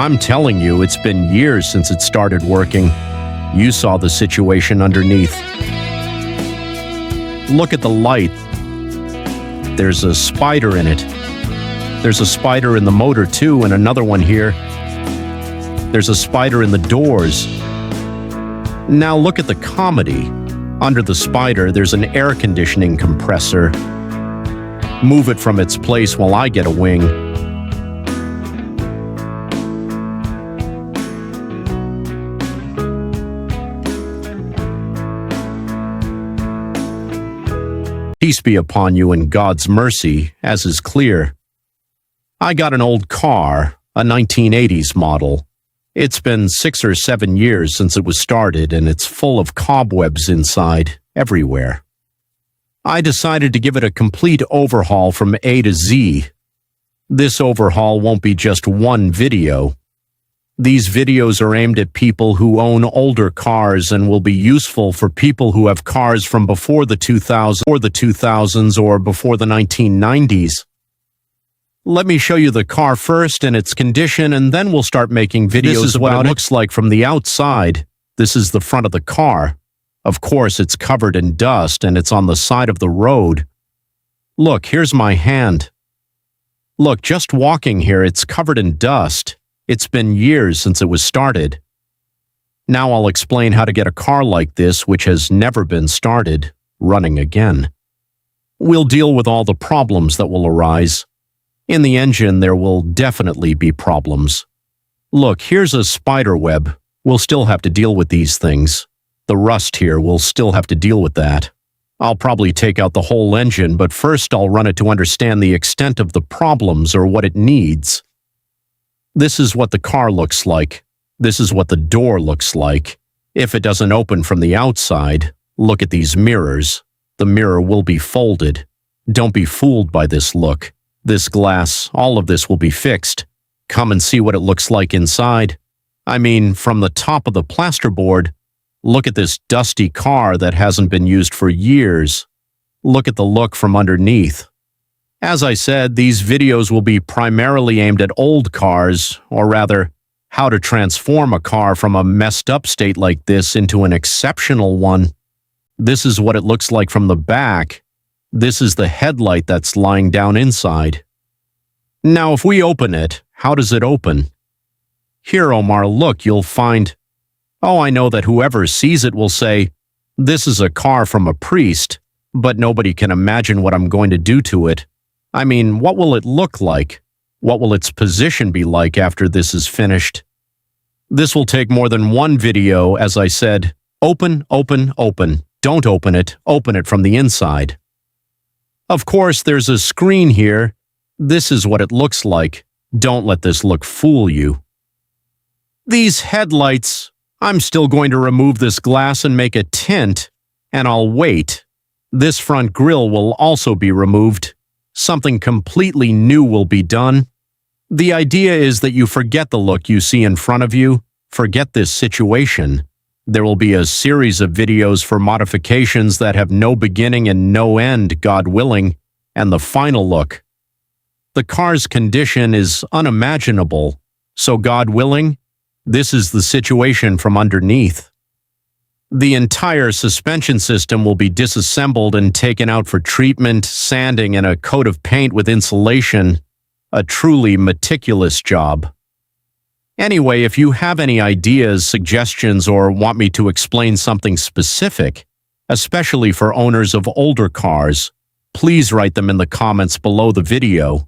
I'm telling you, it's been years since it started working. You saw the situation underneath. Look at the light. There's a spider in it. There's a spider in the motor too, and another one here. There's a spider in the doors. Now look at the comedy. Under the spider, there's an air conditioning compressor. Move it from its place while I get a wing. Peace be upon you in God's mercy, as is clear. I got an old car, a 1980s model. It's been 6 or 7 years since it was started, and it's full of cobwebs inside, everywhere. I decided to give it a complete overhaul from A to Z. This overhaul won't be just one video. These videos are aimed at people who own older cars and will be useful for people who have cars from before the 2000s or before the 1990s. Let me show you the car first and its condition, and then we'll start making videos. This is what it looks like from the outside. This is the front of the car. Of course, it's covered in dust and it's on the side of the road. Look, here's my hand. Look, just walking here, it's covered in dust. It's been years since it was started. Now I'll explain how to get a car like this, which has never been started, running again. We'll deal with all the problems that will arise. In the engine, there will definitely be problems. Look, here's a spider web. We'll still have to deal with these things. The rust here, we'll still have to deal with that. I'll probably take out the whole engine, but first I'll run it to understand the extent of the problems or what it needs. This is what the car looks like. This is what the door looks like. If it doesn't open from the outside, look at these mirrors. The mirror will be folded. Don't be fooled by this look. This glass, all of this will be fixed. Come and see what it looks like inside. I mean, from the top of the plasterboard, look at this dusty car that hasn't been used for years. Look at the look from underneath. As I said, these videos will be primarily aimed at old cars, or rather, how to transform a car from a messed up state like this into an exceptional one. This is what it looks like from the back. This is the headlight that's lying down inside. Now, if we open it, how does it open? Here, Omar, look, you'll find... Oh, I know that whoever sees it will say, this is a car from a priest, but nobody can imagine what I'm going to do to it. I mean, what will it look like? What will its position be like after this is finished? This will take more than one video, as I said. Open, open, open. Don't open it from the inside. Of course, there's a screen here. This is what it looks like. Don't let this look fool you. These headlights, I'm still going to remove this glass and make a tint, and I'll wait. This front grille will also be removed. Something completely new will be done. The idea is that you forget the look you see in front of you, forget this situation. There will be a series of videos for modifications that have no beginning and no end, God willing, and the final look. The car's condition is unimaginable, so God willing, this is the situation from underneath. The entire suspension system will be disassembled and taken out for treatment, sanding, and a coat of paint with insulation. A truly meticulous job. Anyway, if you have any ideas, suggestions, or want me to explain something specific, especially for owners of older cars, please write them in the comments below the video.